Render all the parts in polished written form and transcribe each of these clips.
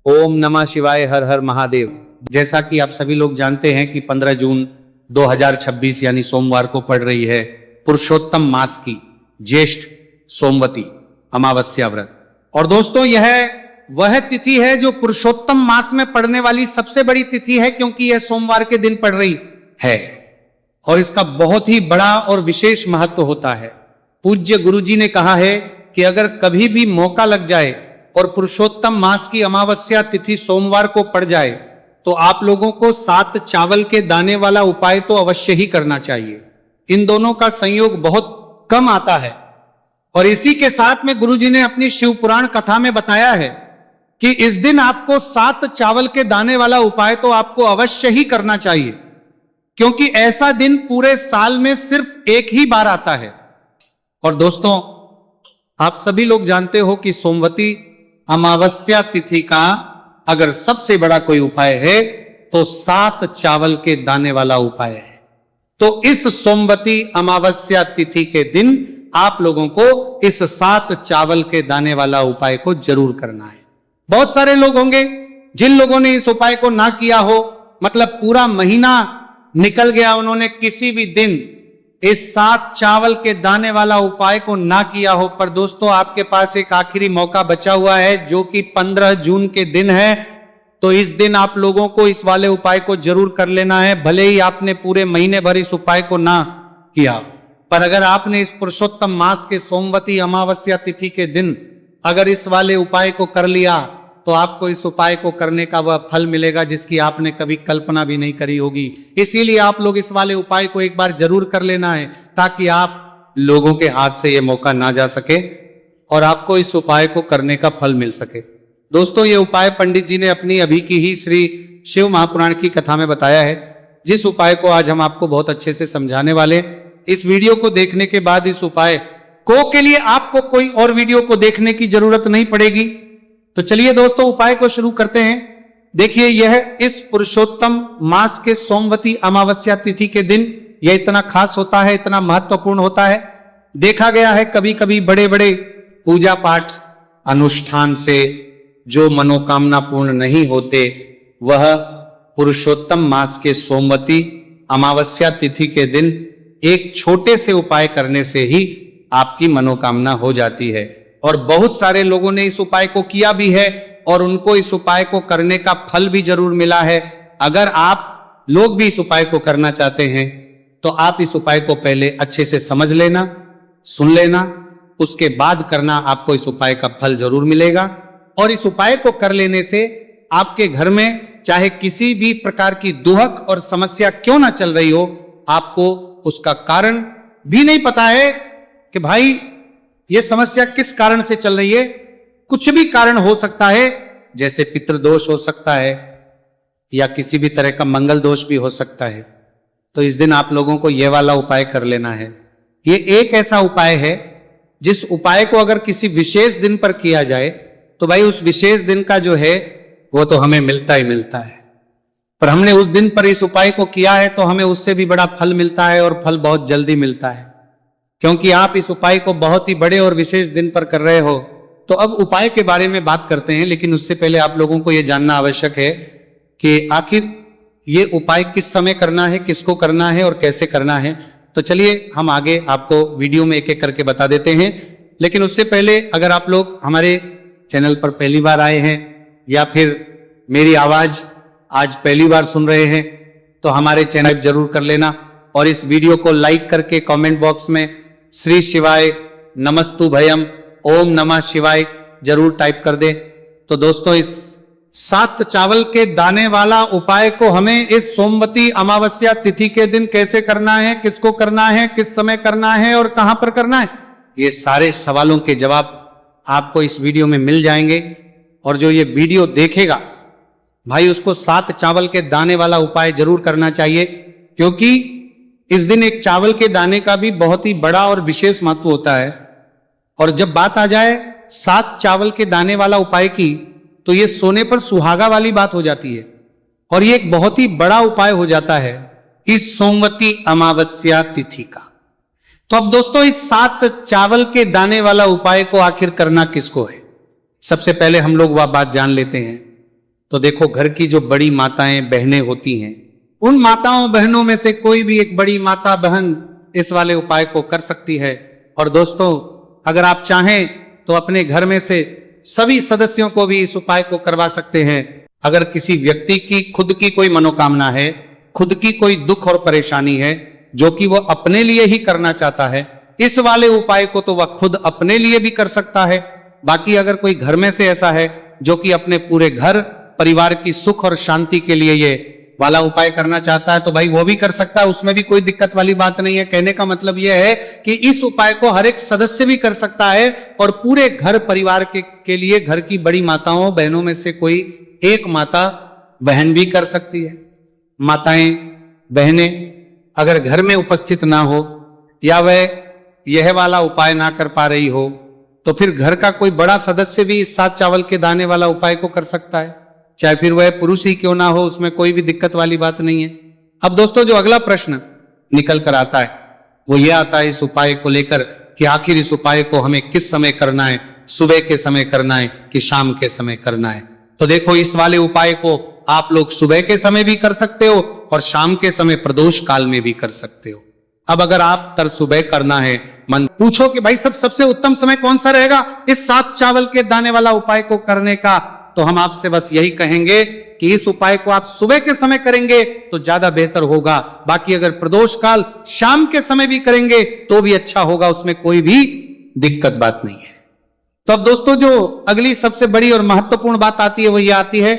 ओम नमः शिवाय, हर हर महादेव। जैसा कि आप सभी लोग जानते हैं कि 15 जून 2026 यानी सोमवार को पड़ रही है पुरुषोत्तम मास की ज्येष्ठ सोमवती अमावस्या व्रत। और दोस्तों, यह वह तिथि है जो पुरुषोत्तम मास में पड़ने वाली सबसे बड़ी तिथि है, क्योंकि यह सोमवार के दिन पड़ रही है और इसका बहुत ही बड़ा और विशेष महत्व होता है। पूज्य गुरुजी ने कहा है कि अगर कभी भी मौका लग जाए और पुरुषोत्तम मास की अमावस्या तिथि सोमवार को पड़ जाए तो आप लोगों को 7 चावल के दाने वाला उपाय तो अवश्य ही करना चाहिए। इन दोनों का संयोग बहुत कम आता है और इसी के साथ में गुरुजी ने अपनी शिव पुराण कथा में बताया है कि इस दिन आपको 7 चावल के दाने वाला उपाय तो आपको अवश्य ही करना चाहिए, क्योंकि ऐसा दिन पूरे साल में सिर्फ एक ही बार आता है। और दोस्तों, आप सभी लोग जानते हो कि सोमवती अमावस्या तिथि का अगर सबसे बड़ा कोई उपाय है तो 7 चावल के दाने वाला उपाय है। तो इस सोमवती अमावस्या तिथि के दिन आप लोगों को इस 7 चावल के दाने वाला उपाय को जरूर करना है। बहुत सारे लोग होंगे जिन लोगों ने इस उपाय को ना किया हो, मतलब पूरा महीना निकल गया, उन्होंने किसी भी दिन इस 7 चावल के दाने वाला उपाय को ना किया हो। पर दोस्तों, आपके पास एक आखिरी मौका बचा हुआ है जो कि 15 जून के दिन है। तो इस दिन आप लोगों को इस वाले उपाय को जरूर कर लेना है, भले ही आपने पूरे महीने भर इस उपाय को ना किया। पर अगर आपने इस पुरुषोत्तम मास के सोमवती अमावस्या तिथि के दिन अगर इस वाले उपाय को कर लिया तो आपको इस उपाय को करने का वह फल मिलेगा जिसकी आपने कभी कल्पना भी नहीं करी होगी। इसीलिए आप लोग इस वाले उपाय को एक बार जरूर कर लेना है, ताकि आप लोगों के हाथ से यह मौका ना जा सके और आपको इस उपाय को करने का फल मिल सके। दोस्तों, ये उपाय पंडित जी ने अपनी अभी की ही श्री शिव महापुराण की कथा में बताया है, जिस उपाय को आज हम आपको बहुत अच्छे से समझाने वाले। इस वीडियो को देखने के बाद इस उपाय को के लिए आपको कोई और वीडियो को देखने की जरूरत नहीं पड़ेगी। तो चलिए दोस्तों, उपाय को शुरू करते हैं। देखिए, यह इस पुरुषोत्तम मास के सोमवती अमावस्या तिथि के दिन यह इतना खास होता है, इतना महत्वपूर्ण होता है। देखा गया है कभी कभी बड़े बड़े पूजा पाठ अनुष्ठान से जो मनोकामना पूर्ण नहीं होते, वह पुरुषोत्तम मास के सोमवती अमावस्या तिथि के दिन एक छोटे से उपाय करने से ही आपकी मनोकामना हो जाती है। और बहुत सारे लोगों ने इस उपाय को किया भी है और उनको इस उपाय को करने का फल भी जरूर मिला है। अगर आप लोग भी इस उपाय को करना चाहते हैं तो आप इस उपाय को पहले अच्छे से समझ लेना, सुन लेना, उसके बाद करना, आपको इस उपाय का फल जरूर मिलेगा। और इस उपाय को कर लेने से आपके घर में चाहे किसी भी प्रकार की दुहक और समस्या क्यों ना चल रही हो, आपको उसका कारण भी नहीं पता है कि भाई ये समस्या किस कारण से चल रही है। कुछ भी कारण हो सकता है, जैसे पितृदोष हो सकता है या किसी भी तरह का मंगल दोष भी हो सकता है। तो इस दिन आप लोगों को यह वाला उपाय कर लेना है। ये एक ऐसा उपाय है जिस उपाय को अगर किसी विशेष दिन पर किया जाए तो भाई उस विशेष दिन का जो है वो तो हमें मिलता ही मिलता है। पर हमने उस दिन पर इस उपाय को किया है तो हमें उससे भी बड़ा फल मिलता है, और फल बहुत जल्दी मिलता है, क्योंकि आप इस उपाय को बहुत ही बड़े और विशेष दिन पर कर रहे हो। तो अब उपाय के बारे में बात करते हैं, लेकिन उससे पहले आप लोगों को यह जानना आवश्यक है कि आखिर ये उपाय किस समय करना है, किसको करना है और कैसे करना है। तो चलिए हम आगे आपको वीडियो में एक एक करके बता देते हैं। लेकिन उससे पहले अगर आप लोग हमारे चैनल पर पहली बार आए हैं या फिर मेरी आवाज आज पहली बार सुन रहे हैं तो हमारे चैनल जरूर कर लेना, और इस वीडियो को लाइक करके कमेंट बॉक्स में श्री शिवाय नमस्तु भयम ओम नमः शिवाय जरूर टाइप कर दे। तो दोस्तों, इस 7 चावल के दाने वाला उपाय को हमें इस सोमवती अमावस्या तिथि के दिन कैसे करना है, किसको करना है, किस समय करना है और कहां पर करना है, ये सारे सवालों के जवाब आपको इस वीडियो में मिल जाएंगे। और जो ये वीडियो देखेगा भाई, उसको 7 चावल के दाने वाला उपाय जरूर करना चाहिए, क्योंकि इस दिन एक चावल के दाने का भी बहुत ही बड़ा और विशेष महत्व होता है। और जब बात आ जाए 7 चावल के दाने वाला उपाय की, तो ये सोने पर सुहागा वाली बात हो जाती है और ये एक बहुत ही बड़ा उपाय हो जाता है इस सोमवती अमावस्या तिथि का। तो अब दोस्तों, इस 7 चावल के दाने वाला उपाय को आखिर करना किसको है, सबसे पहले हम लोग वह बात जान लेते हैं तो देखो घर की जो बड़ी माताएं बहनें होती हैं, उन माताओं बहनों में से कोई भी एक बड़ी माता बहन इस वाले उपाय को कर सकती है। और दोस्तों, अगर आप चाहें तो अपने घर में से सभी सदस्यों को भी इस उपाय को करवा सकते हैं। अगर किसी व्यक्ति की खुद की कोई मनोकामना है, खुद की कोई दुख और परेशानी है जो कि वो अपने लिए ही करना चाहता है, इस वाले उपाय को तो वह खुद अपने लिए भी कर सकता है। बाकी अगर कोई घर में से ऐसा है जो कि अपने पूरे घर परिवार की सुख और शांति के लिए ये वाला उपाय करना चाहता है, तो भाई वो भी कर सकता है, उसमें भी कोई दिक्कत वाली बात नहीं है। कहने का मतलब यह है कि इस उपाय को हर एक सदस्य भी कर सकता है और पूरे घर परिवार के लिए घर की बड़ी माताओं बहनों में से कोई एक माता बहन भी कर सकती है। माताएं बहनें अगर घर में उपस्थित ना हो या वह यह वाला उपाय ना कर पा रही हो, तो फिर घर का कोई बड़ा सदस्य भी इस 7 चावल के दाने वाला उपाय को कर सकता है, चाहे फिर वह पुरुष ही क्यों ना हो, उसमें कोई भी दिक्कत वाली बात नहीं है। अब दोस्तों, जो अगला प्रश्न निकल कर आता है वो ये आता है इस उपाय को लेकर कि आखिर इस उपाय को हमें किस समय करना है, सुबह के समय करना है कि शाम के समय करना है। तो देखो, इस वाले उपाय को आप लोग सुबह के समय भी कर सकते हो और शाम के समय प्रदोष काल में भी कर सकते हो। अब अगर आप तर सुबह करना है, मन पूछो कि भाई सबसे उत्तम समय कौन सा रहेगा इस 7 चावल के दाने वाला उपाय को करने का, तो हम आपसे बस यही कहेंगे कि इस उपाय को आप सुबह के समय करेंगे तो ज्यादा बेहतर होगा। बाकी अगर प्रदोष काल शाम के समय भी करेंगे तो भी अच्छा होगा, उसमें कोई भी दिक्कत बात नहीं है। तो अब दोस्तों, जो अगली सबसे बड़ी और महत्वपूर्ण बात आती है वो ये आती है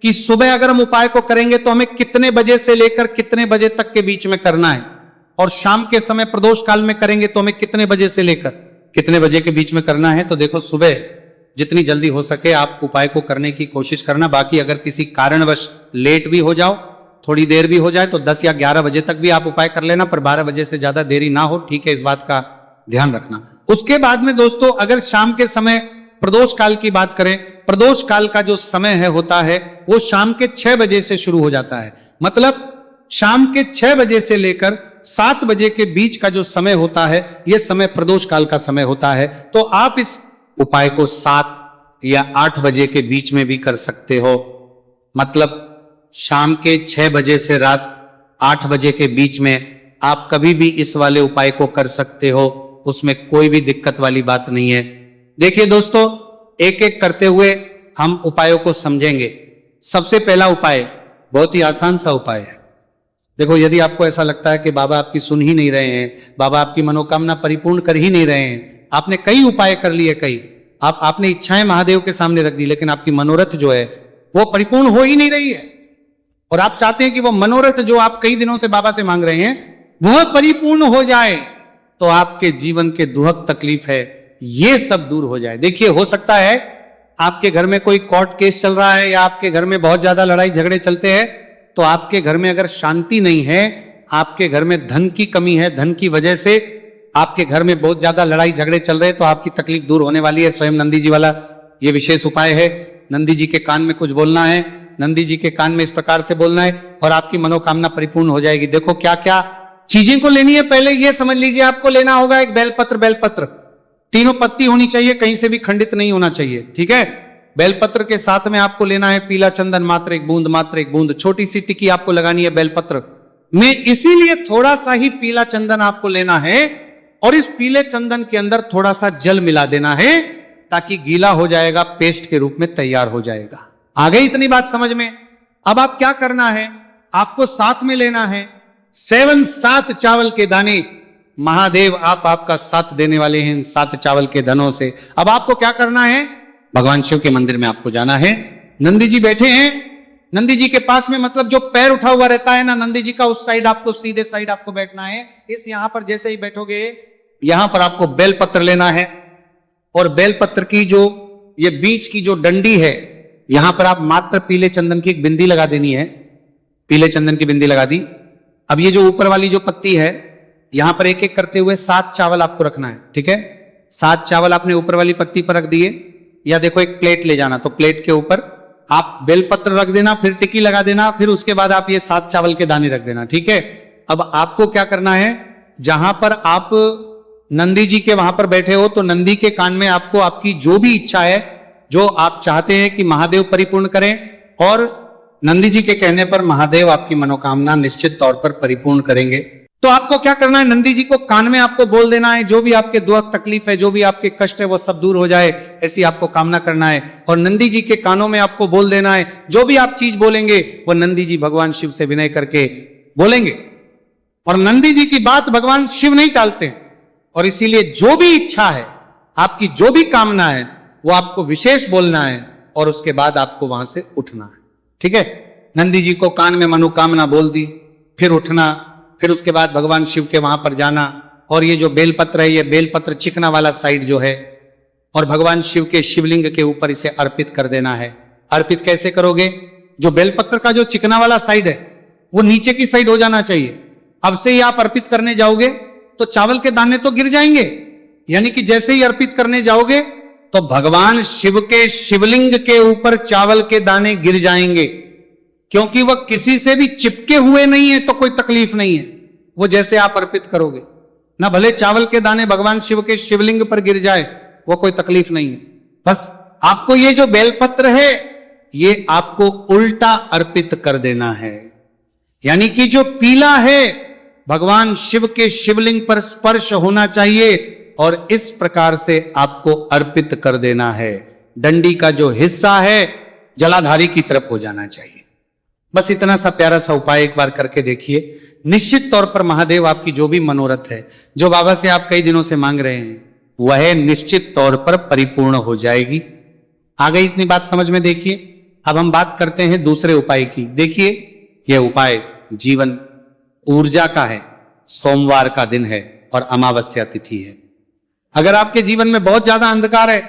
कि सुबह अगर हम उपाय को करेंगे तो हमें कितने बजे से लेकर कितने बजे तक के बीच में करना है, और शाम के समय प्रदोष काल में करेंगे तो हमें कितने बजे से लेकर कितने बजे के बीच में करना है। तो देखो, सुबह जितनी जल्दी हो सके आप उपाय को करने की कोशिश करना। बाकी अगर किसी कारणवश लेट भी हो जाओ, थोड़ी देर भी हो जाए, तो 10 या 11 बजे तक भी आप उपाय कर लेना, पर 12 बजे से ज्यादा देरी ना हो, ठीक है, इस बात का ध्यान रखना। उसके बाद में दोस्तों, अगर शाम के समय प्रदोष काल की बात करें, प्रदोष काल का जो समय है होता है वो शाम के 6 बजे से शुरू हो जाता है। मतलब शाम के 6 बजे से लेकर 7 बजे के बीच का जो समय होता है, यह समय प्रदोष काल का समय होता है। तो आप इस उपाय को 7 या 8 बजे के बीच में भी कर सकते हो। मतलब शाम के 6 बजे से रात 8 बजे के बीच में आप कभी भी इस वाले उपाय को कर सकते हो, उसमें कोई भी दिक्कत वाली बात नहीं है। देखिए दोस्तों, एक एक करते हुए हम उपायों को समझेंगे। सबसे पहला उपाय बहुत ही आसान सा उपाय है। देखो, यदि आपको ऐसा लगता है कि बाबा आपकी सुन ही नहीं रहे हैं, बाबा आपकी मनोकामना परिपूर्ण कर ही नहीं रहे हैं, आपने कई उपाय कर लिए, आपने इच्छाएं महादेव के सामने रख दी, लेकिन आपकी मनोरथ जो है वो परिपूर्ण हो ही नहीं रही है, और आप चाहते हैं कि वो मनोरथ जो आप कई दिनों से बाबा से मांग रहे हैं वह परिपूर्ण हो जाए, तो आपके जीवन के दुहक तकलीफ है ये सब दूर हो जाए। देखिए, हो सकता है आपके घर में कोई कोर्ट केस चल रहा है या आपके घर में बहुत ज्यादा लड़ाई झगड़े चलते हैं, तो आपके घर में अगर शांति नहीं है, आपके घर में धन की कमी है, धन की वजह से आपके घर में बहुत ज्यादा लड़ाई झगड़े चल रहे हैं, तो आपकी तकलीफ दूर होने वाली है। स्वयं नंदी जी वाला ये विशेष उपाय है। नंदी जी के कान में कुछ बोलना है, नंदी जी के कान में इस प्रकार से बोलना है और आपकी मनोकामना परिपूर्ण हो जाएगी। देखो क्या क्या चीजें को लेनी है, पहले ये समझ लीजिए। आपको लेना होगा एक बेलपत्र, तीनों पत्ती होनी चाहिए, कहीं से भी खंडित नहीं होना चाहिए, ठीक है। बेलपत्र के साथ में आपको लेना है पीला चंदन, मात्र एक बूंद, छोटी सी टिक्की आपको लगानी है बेलपत्र में। इसीलिए थोड़ा सा ही पीला चंदन आपको लेना है और इस पीले चंदन के अंदर थोड़ा सा जल मिला देना है, ताकि गीला हो जाएगा, पेस्ट के रूप में तैयार हो जाएगा। आ गई इतनी बात समझ में। अब आप क्या करना है, आपको साथ में लेना है 7 चावल के दाने। महादेव आपका साथ देने वाले हैं 7 चावल के धनों से। अब आपको क्या करना है, भगवान शिव के मंदिर में आपको जाना है। नंदी जी बैठे हैं, नंदी जी के पास में, मतलब जो पैर उठा हुआ रहता है ना नंदी जी का, उस साइड आपको, सीधे साइड आपको बैठना है। इस यहां पर जैसे ही बैठोगे, यहां पर आपको बेलपत्र लेना है और बेलपत्र की जो ये बीच की जो डंडी है, यहां पर आप मात्र पीले चंदन की एक बिंदी लगा देनी है। पीले चंदन की बिंदी लगा दी। अब ये जो ऊपर वाली जो पत्ती है, यहां पर एक एक करते हुए 7 चावल आपको रखना है, ठीक है। 7 चावल आपने ऊपर वाली पत्ती पर रख दिए, या देखो एक प्लेट ले जाना, तो प्लेट के ऊपर आप बेलपत्र रख देना, फिर टिक्की लगा देना, फिर उसके बाद आप ये 7 चावल के दाने रख देना, ठीक है। अब आपको क्या करना है, जहां पर आप नंदी जी के वहां पर बैठे हो, तो नंदी के कान में आपको आपकी जो भी इच्छा है, जो आप चाहते हैं कि महादेव परिपूर्ण करें, और नंदी जी के कहने पर महादेव आपकी मनोकामना निश्चित तौर पर परिपूर्ण करेंगे। तो आपको क्या करना है, नंदी जी को कान में आपको बोल देना है, जो भी आपके दुख तकलीफ है, जो भी आपके कष्ट है, वो सब दूर हो जाए, ऐसी आपको कामना करना है। और नंदी जी के कानों में आपको बोल देना है, जो भी आप चीज बोलेंगे वो नंदी जी भगवान शिव से विनय करके बोलेंगे। और नंदी जी की बात भगवान शिव नहीं टालते, और इसीलिए जो भी इच्छा है, आपकी जो भी कामना है, वो आपको विशेष बोलना है और उसके बाद आपको वहां से उठना है। ठीक है, नंदी जी को कान में मनोकामना बोल दी, फिर उठना, फिर उसके बाद भगवान शिव के वहां पर जाना, और ये जो बेलपत्र है, ये बेलपत्र चिकना वाला साइड जो है, और भगवान शिव के शिवलिंग के ऊपर इसे अर्पित कर देना है। अर्पित कैसे करोगे, जो बेलपत्र का जो चिकना वाला साइड है वो नीचे की साइड हो जाना चाहिए। अब से ही आप अर्पित करने जाओगे तो चावल के दाने तो गिर जाएंगे, यानी कि जैसे ही अर्पित करने जाओगे तो भगवान शिव के शिवलिंग के ऊपर चावल के दाने गिर जाएंगे, क्योंकि वह किसी से भी चिपके हुए नहीं है, तो कोई तकलीफ नहीं है। वो जैसे आप अर्पित करोगे ना, भले चावल के दाने भगवान शिव के शिवलिंग पर गिर जाए, वो कोई तकलीफ नहीं है। बस आपको ये जो बेलपत्र है, ये आपको उल्टा अर्पित कर देना है, यानी कि जो पीला है भगवान शिव के शिवलिंग पर स्पर्श होना चाहिए, और इस प्रकार से आपको अर्पित कर देना है। डंडी का जो हिस्सा है जलाधारी की तरफ हो जाना चाहिए। बस इतना सा प्यारा सा उपाय एक बार करके देखिए, निश्चित तौर पर महादेव आपकी जो भी मनोरथ है, जो बाबा से आप कई दिनों से मांग रहे हैं, वह निश्चित तौर पर परिपूर्ण हो जाएगी। आ गई इतनी बात समझ में? देखिए, अब हम बात करते हैं दूसरे उपाय की। देखिए, यह उपाय जीवन ऊर्जा का है, सोमवार का दिन है और अमावस्या तिथि है। अगर आपके जीवन में बहुत ज्यादा अंधकार है,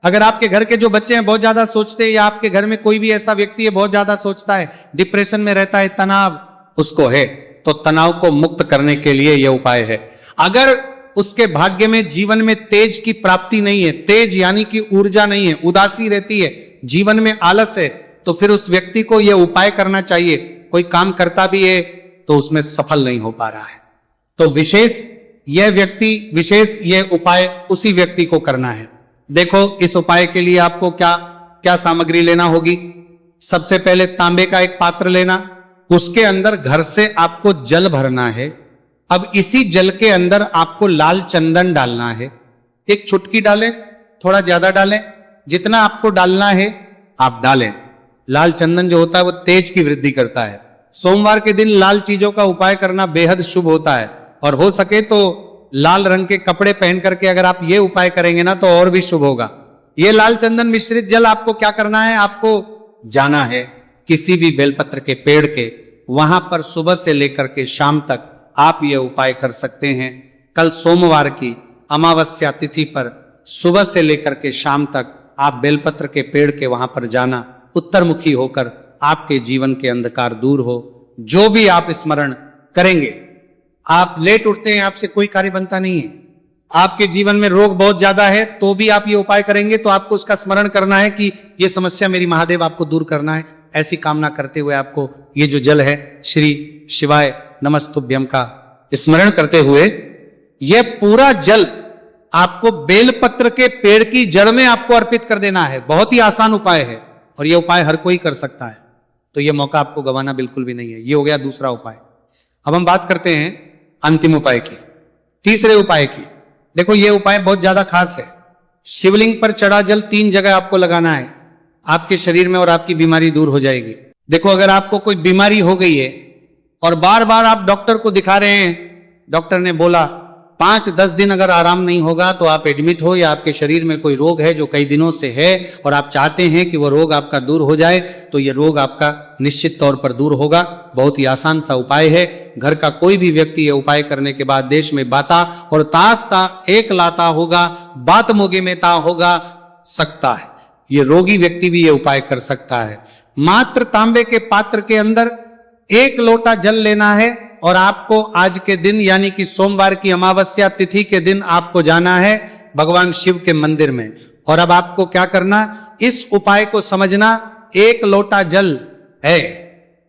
अगर आपके घर के जो बच्चे हैं बहुत ज्यादा सोचते हैं, या आपके घर में कोई भी ऐसा व्यक्ति है बहुत ज्यादा सोचता है, डिप्रेशन में रहता है, तनाव उसको है, तो तनाव को मुक्त करने के लिए यह उपाय है। अगर उसके भाग्य में जीवन में तेज की प्राप्ति नहीं है, तेज यानी कि ऊर्जा नहीं है, उदासी रहती है, जीवन में आलस है, तो फिर उस व्यक्ति को यह उपाय करना चाहिए। कोई काम करता भी है तो उसमें सफल नहीं हो पा रहा है, तो विशेष यह उपाय उसी व्यक्ति को करना है। देखो, इस उपाय के लिए आपको क्या क्या सामग्री लेना होगी। सबसे पहले तांबे का एक पात्र लेना, उसके अंदर घर से आपको जल भरना है। अब इसी जल के अंदर आपको लाल चंदन डालना है। एक चुटकी डालें, थोड़ा ज्यादा डालें, जितना आपको डालना है आप डालें। लाल चंदन जो होता है वो तेज की वृद्धि करता है। सोमवार के दिन लाल चीजों का उपाय करना बेहद शुभ होता है, और हो सके तो लाल रंग के कपड़े पहन करके अगर आप ये उपाय करेंगे ना तो और भी शुभ होगा। ये लाल चंदन मिश्रित जल आपको क्या करना है, आपको जाना है किसी भी बेलपत्र के पेड़ के, वहां पर सुबह से लेकर के शाम तक आप ये उपाय कर सकते हैं। कल सोमवार की अमावस्या तिथि पर सुबह से लेकर के शाम तक आप बेलपत्र के पेड़ के वहां पर जाना, उत्तरमुखी होकर आपके जीवन के अंधकार दूर हो। जो भी आप स्मरण करेंगे, आप लेट उठते हैं, आपसे कोई कार्य बनता नहीं है, आपके जीवन में रोग बहुत ज्यादा है, तो भी आप ये उपाय करेंगे तो आपको उसका स्मरण करना है कि ये समस्या मेरी महादेव आपको दूर करना है। ऐसी कामना करते हुए आपको ये जो जल है श्री शिवाय नमस्तुभ्यम का स्मरण करते हुए यह पूरा जल आपको बेलपत्र के पेड़ की जड़ में आपको अर्पित कर देना है। बहुत ही आसान उपाय है और यह उपाय हर कोई कर सकता है, तो यह मौका आपको गंवाना बिल्कुल भी नहीं है। यह हो गया दूसरा उपाय। अब हम बात करते हैं अंतिम उपाय की, तीसरे उपाय की। देखो, यह उपाय बहुत ज्यादा खास है। शिवलिंग पर चढ़ा जल 3 जगह आपको लगाना है, आपके शरीर में, और आपकी बीमारी दूर हो जाएगी। देखो, अगर आपको कोई बीमारी हो गई है और बार बार आप डॉक्टर को दिखा रहे हैं, डॉक्टर ने बोला 5-10 दिन अगर आराम नहीं होगा तो आप एडमिट हो, या आपके शरीर में कोई रोग है जो कई दिनों से है और आप चाहते हैं कि वो रोग आपका दूर हो जाए, तो ये रोग आपका निश्चित तौर पर दूर होगा। बहुत ही आसान सा उपाय है। घर का कोई भी व्यक्ति ये उपाय करने के बाद देश में बाता और तास्ता एक लाता होगा, बात मोगे में ता होगा सकता है। ये रोगी व्यक्ति भी ये उपाय कर सकता है। मात्र तांबे के पात्र के अंदर 1 लोटा जल लेना है और आपको आज के दिन यानी कि सोमवार की अमावस्या तिथि के दिन आपको जाना है भगवान शिव के मंदिर में। और अब आपको क्या करना, इस उपाय को समझना, 1 लोटा जल है।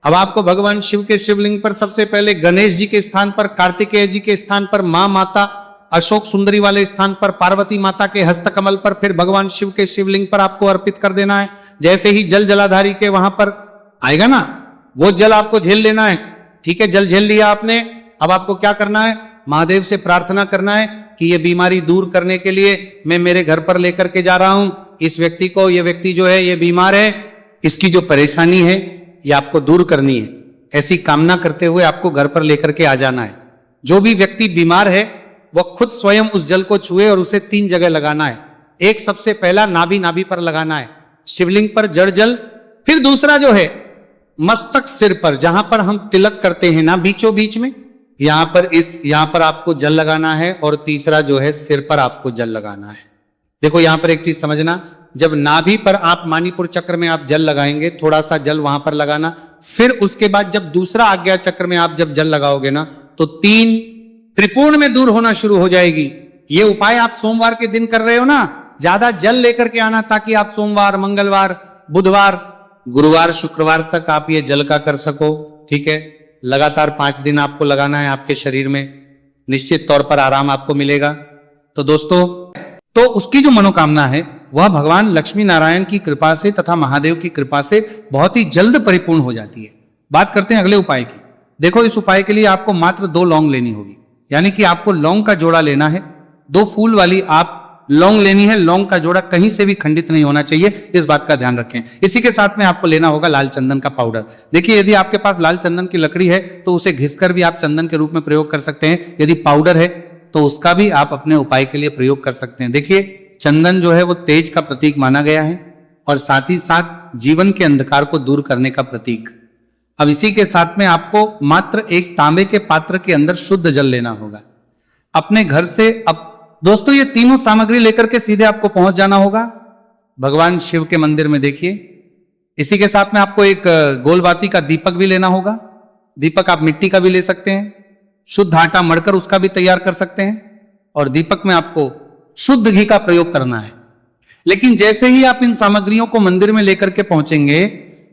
अब आपको भगवान शिव के शिवलिंग पर सबसे पहले गणेश जी के स्थान पर, कार्तिकेय जी के स्थान पर, मां माता अशोक सुंदरी वाले स्थान पर, पार्वती माता के हस्तकमल पर, फिर भगवान शिव के शिवलिंग पर आपको अर्पित कर देना है। जैसे ही जल जलाधारी के वहां पर आएगा ना, वो जल आपको झेल लेना है। ठीक है, जल झेल लिया आपने, अब आपको क्या करना है, महादेव से प्रार्थना करना है कि ये बीमारी दूर करने के लिए मैं मेरे घर पर लेकर के जा रहा हूं इस व्यक्ति को। ये व्यक्ति जो है ये बीमार है, इसकी जो परेशानी है ये आपको दूर करनी है। ऐसी कामना करते हुए आपको घर पर लेकर के आ जाना है। जो भी व्यक्ति बीमार है वह खुद स्वयं उस जल को छुए और उसे 3 जगह लगाना है। एक सबसे पहला नाभि पर लगाना है, शिवलिंग पर जड़ जल। फिर दूसरा जो है मस्तक सिर पर, जहां पर हम तिलक करते हैं ना बीचों बीच में, यहां पर आपको जल लगाना है। और तीसरा जो है सिर पर आपको जल लगाना है। देखो यहां पर एक चीज समझना, जब नाभि पर आप मणिपुर चक्र में आप जल लगाएंगे, थोड़ा सा जल वहां पर लगाना, फिर उसके बाद जब दूसरा आज्ञा चक्र में आप जब जल लगाओगे ना तो 3 त्रिपुण में दूर होना शुरू हो जाएगी। ये उपाय आप सोमवार के दिन कर रहे हो ना, ज्यादा जल लेकर के आना ताकि आप सोमवार, मंगलवार, बुधवार, गुरुवार, शुक्रवार तक आप ये जल का कर सको। ठीक है, लगातार 5 दिन आपको लगाना है आपके शरीर में, निश्चित तौर पर आराम आपको मिलेगा। तो दोस्तों, तो उसकी जो मनोकामना है वह भगवान लक्ष्मी नारायण की कृपा से तथा महादेव की कृपा से बहुत ही जल्द परिपूर्ण हो जाती है। बात करते हैं अगले उपाय की। देखो इस उपाय के लिए आपको मात्र 2 लौंग लेनी होगी, यानी कि आपको लौंग का जोड़ा लेना है। 2 फूल वाली आप लौंग लेनी है। लौंग का जोड़ा कहीं से भी खंडित नहीं होना चाहिए, इस बात का ध्यान रखें। इसी के साथ में आपको लेना होगा लाल चंदन का पाउडर। देखिए यदि आपके पास लाल चंदन की लकड़ी है तो उसे घिसकर भी आप चंदन के रूप में प्रयोग कर सकते हैं। यदि पाउडर है तो उसका भी आप अपने उपाय के लिए प्रयोग कर सकते हैं। देखिए चंदन जो है वो तेज का प्रतीक माना गया है और साथ ही साथ जीवन के अंधकार को दूर करने का प्रतीक। अब इसी के साथ में आपको मात्र एक तांबे के पात्र के अंदर शुद्ध जल लेना होगा अपने घर से। अब दोस्तों ये तीनों सामग्री लेकर के सीधे आपको पहुंच जाना होगा भगवान शिव के मंदिर में। देखिए इसी के साथ में आपको एक गोलबाती का दीपक भी लेना होगा। दीपक आप मिट्टी का भी ले सकते हैं, शुद्ध आटा मढ़कर उसका भी तैयार कर सकते हैं। और दीपक में आपको शुद्ध घी का प्रयोग करना है। लेकिन जैसे ही आप इन सामग्रियों को मंदिर में लेकर के पहुंचेंगे,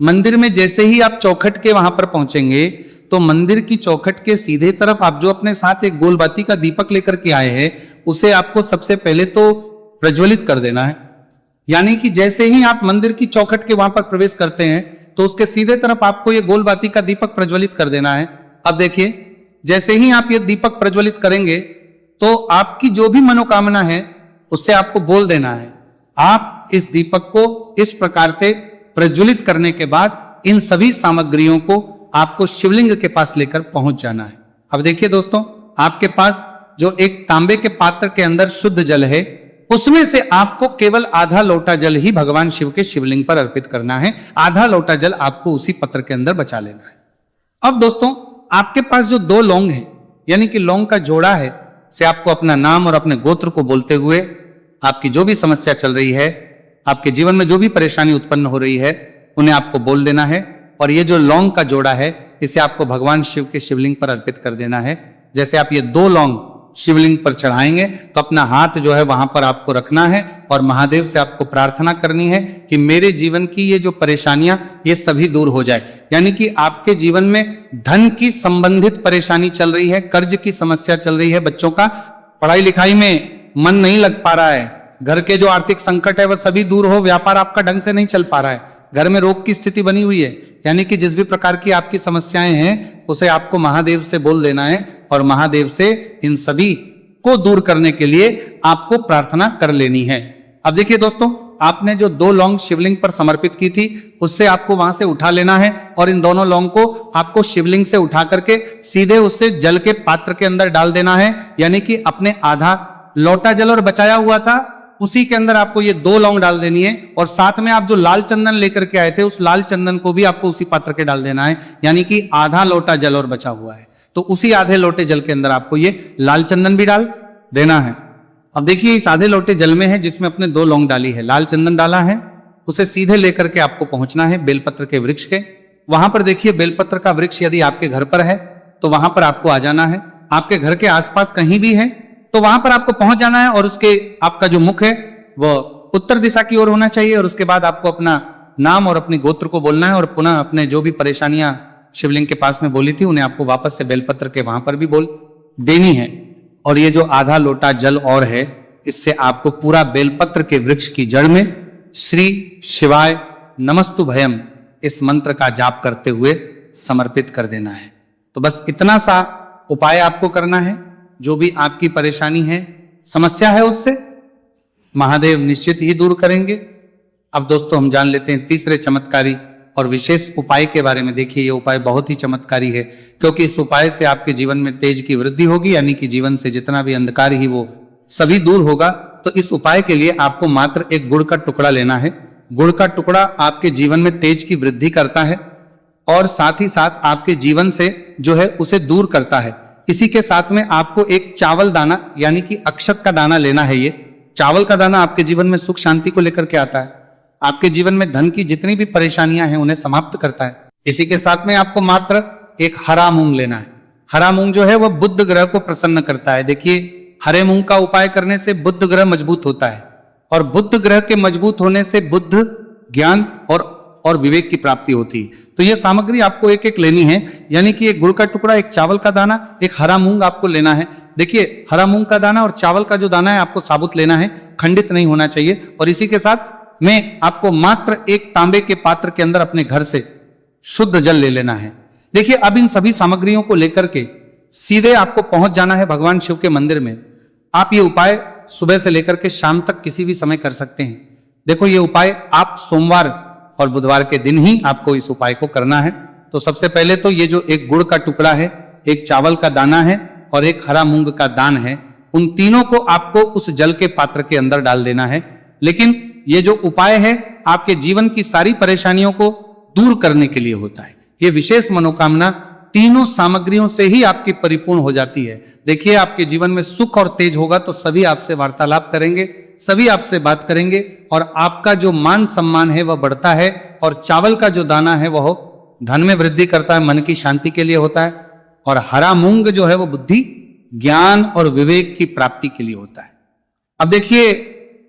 मंदिर में जैसे ही आप चौखट के वहां पर पहुंचेंगे तो मंदिर की चौखट के सीधे तरफ आप जो अपने साथ एक गोलबाती का दीपक लेकर के आए हैं उसे आपको सबसे पहले तो प्रज्वलित कर देना है। यानी कि जैसे ही आप मंदिर की चौखट के वहां पर प्रवेश करते हैं तो उसके सीधे तरफ आपको ये गोलबाती का दीपक प्रज्वलित कर देना है। अब देखिए जैसे ही आप ये दीपक प्रज्वलित करेंगे तो आपकी जो भी मनोकामना है उससे आपको बोल देना है। आप इस दीपक को इस प्रकार से प्रज्वलित करने के बाद इन सभी सामग्रियों को आपको शिवलिंग के पास लेकर पहुंच जाना है। अब देखिए दोस्तों, आपके पास जो एक तांबे के पात्र के अंदर शुद्ध जल है उसमें से आपको केवल आधा लोटा जल ही भगवान शिव के शिवलिंग पर अर्पित करना है। आधा लोटा जल आपको उसी पत्र के अंदर बचा लेना है। अब दोस्तों आपके पास जो 2 लौंग है यानी कि लौंग का जोड़ा है से आपको अपना नाम और अपने गोत्र को बोलते हुए आपकी जो भी समस्या चल रही है, आपके जीवन में जो भी परेशानी उत्पन्न हो रही है उन्हें आपको बोल देना है। और ये जो लौंग का जोड़ा है इसे आपको भगवान शिव के शिवलिंग पर अर्पित कर देना है। जैसे आप ये 2 लौंग शिवलिंग पर चढ़ाएंगे तो अपना हाथ जो है वहां पर आपको रखना है और महादेव से आपको प्रार्थना करनी है कि मेरे जीवन की ये जो परेशानियां ये सभी दूर हो जाए। यानी कि आपके जीवन में धन की संबंधित परेशानी चल रही है, कर्ज की समस्या चल रही है, बच्चों का पढ़ाई लिखाई में मन नहीं लग पा रहा है, घर के जो आर्थिक संकट है वह सभी दूर हो, व्यापार आपका ढंग से नहीं चल पा रहा है, घर में रोग की स्थिति बनी हुई है। यानी कि जिस भी प्रकार की आपकी समस्याएं हैं उसे आपको महादेव से बोल देना है और महादेव से इन सभी को दूर करने के लिए आपको प्रार्थना कर लेनी है। अब देखिए दोस्तों, आपने जो 2 लौंग शिवलिंग पर समर्पित की थी उससे आपको वहां से उठा लेना है और इन दोनों लौंग को आपको शिवलिंग से उठा करके सीधे उससे जल के पात्र के अंदर डाल देना है। यानी कि अपने आधा लोटा जल और बचाया हुआ था उसी के अंदर आपको ये 2 लौंग डाल देनी है और साथ में आप जो लाल चंदन लेकर के आए थे उस लाल चंदन को भी आपको उसी पात्र के डाल देना है। यानी कि आधा लोटा जल और बचा हुआ है तो उसी आधे लोटे जल के अंदर आपको ये लाल चंदन भी डाल देना है। अब देखिए इस आधे लोटे जल में है जिसमें अपने 2 लौंग डाली है, लाल चंदन डाला है, उसे सीधे लेकर के आपको पहुंचना है बेलपत्र के वृक्ष के। वहां पर देखिए बेलपत्र का वृक्ष यदि आपके घर पर है तो वहां पर आपको आ जाना है। आपके घर के आसपास कहीं भी है तो वहां पर आपको पहुंच जाना है और उसके आपका जो मुख है वह उत्तर दिशा की ओर होना चाहिए। और उसके बाद आपको अपना नाम और अपने गोत्र को बोलना है और पुनः अपने जो भी परेशानियां शिवलिंग के पास में बोली थी उन्हें आपको वापस से बेलपत्र के वहां पर भी बोल देनी है। और ये जो आधा लोटा जल और है इससे आपको पूरा बेलपत्र के वृक्ष की जड़ में श्री शिवाय नमस्तु भयम इस मंत्र का जाप करते हुए समर्पित कर देना है। तो बस इतना सा उपाय आपको करना है। जो भी आपकी परेशानी है, समस्या है, उससे महादेव निश्चित ही दूर करेंगे। अब दोस्तों हम जान लेते हैं तीसरे चमत्कारी और विशेष उपाय के बारे में। देखिए ये उपाय बहुत ही चमत्कारी है, क्योंकि इस उपाय से आपके जीवन में तेज की वृद्धि होगी, यानी कि जीवन से जितना भी अंधकार ही वो सभी दूर होगा। तो इस उपाय के लिए आपको मात्र एक गुड़ का टुकड़ा लेना है। गुड़ का टुकड़ा आपके जीवन में तेज की वृद्धि करता है और साथ ही साथ आपके जीवन से जो है उसे दूर करता है। इसी के साथ में आपको एक चावल दाना यानी कि अक्षत का दाना लेना है। ये चावल का दाना आपके जीवन में सुख शांति को लेकर के आता है, आपके जीवन में धन की जितनी भी परेशानियां हैं उन्हें समाप्त करता है। इसी के साथ में आपको मात्र एक हरा मूंग लेना है। हरा मूंग जो है वह बुध ग्रह को प्रसन्न करता है। देखिए हरे मूंग का उपाय करने से बुध ग्रह मजबूत होता है और बुध ग्रह के मजबूत होने से बुद्ध, ज्ञान और विवेक की प्राप्ति होती है। तो यह सामग्री आपको एक एक लेनी है, यानी कि एक गुड़ का टुकड़ा, एक चावल का दाना, एक हरा मूंग आपको लेना है। देखिए हरा मूंग का दाना और चावल का जो दाना है आपको साबुत लेना है, खंडित नहीं होना चाहिए। और इसी के साथ में आपको मात्र एक तांबे के पात्र के अंदर अपने घर से शुद्ध जल ले लेना है। देखिए अब इन सभी सामग्रियों को लेकर के सीधे आपको पहुंच जाना है भगवान शिव के मंदिर में। आप ये उपाय सुबह से लेकर के शाम तक किसी भी समय कर सकते हैं। देखो ये उपाय आप सोमवार और बुधवार के दिन ही आपको इस उपाय को करना है। तो सबसे पहले तो ये जो एक गुड़ का टुकड़ा है, एक चावल का दाना है और एक हरा मूंग का दान है, उन तीनों को आपको उस जल के पात्र के अंदर डाल देना है। लेकिन ये जो उपाय है आपके जीवन की सारी परेशानियों को दूर करने के लिए होता है। ये विशेष मनोकामना तीनों सामग्रियों से ही आपकी परिपूर्ण हो जाती है। देखिए आपके जीवन में सुख और तेज होगा तो सभी आपसे वार्तालाप करेंगे, सभी आपसे बात करेंगे और आपका जो मान सम्मान है वह बढ़ता है। और चावल का जो दाना है वह धन में वृद्धि करता है, मन की शांति के लिए होता है। और हरा मूंग जो है वो बुद्धि, ज्ञान और विवेक की प्राप्ति के लिए होता है। अब देखिए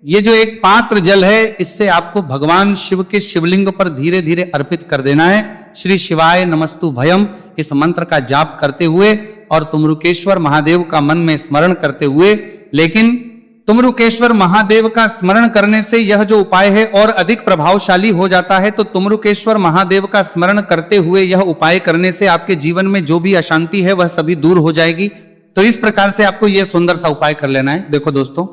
ये जो एक पात्र जल है, इससे आपको भगवान शिव के शिवलिंग पर धीरे धीरे अर्पित कर देना है। श्री शिवाय नमस्तु भयम इस मंत्र का जाप करते हुए और तुमरुकेश्वर महादेव का मन में स्मरण करते हुए। लेकिन तुमरुकेश्वर महादेव का स्मरण करने से यह जो उपाय है और अधिक प्रभावशाली हो जाता है। तो तुमरुकेश्वर महादेव का स्मरण करते हुए यह उपाय करने से आपके जीवन में जो भी अशांति है वह सभी दूर हो जाएगी। तो इस प्रकार से आपको यह सुंदर सा उपाय कर लेना है। देखो दोस्तों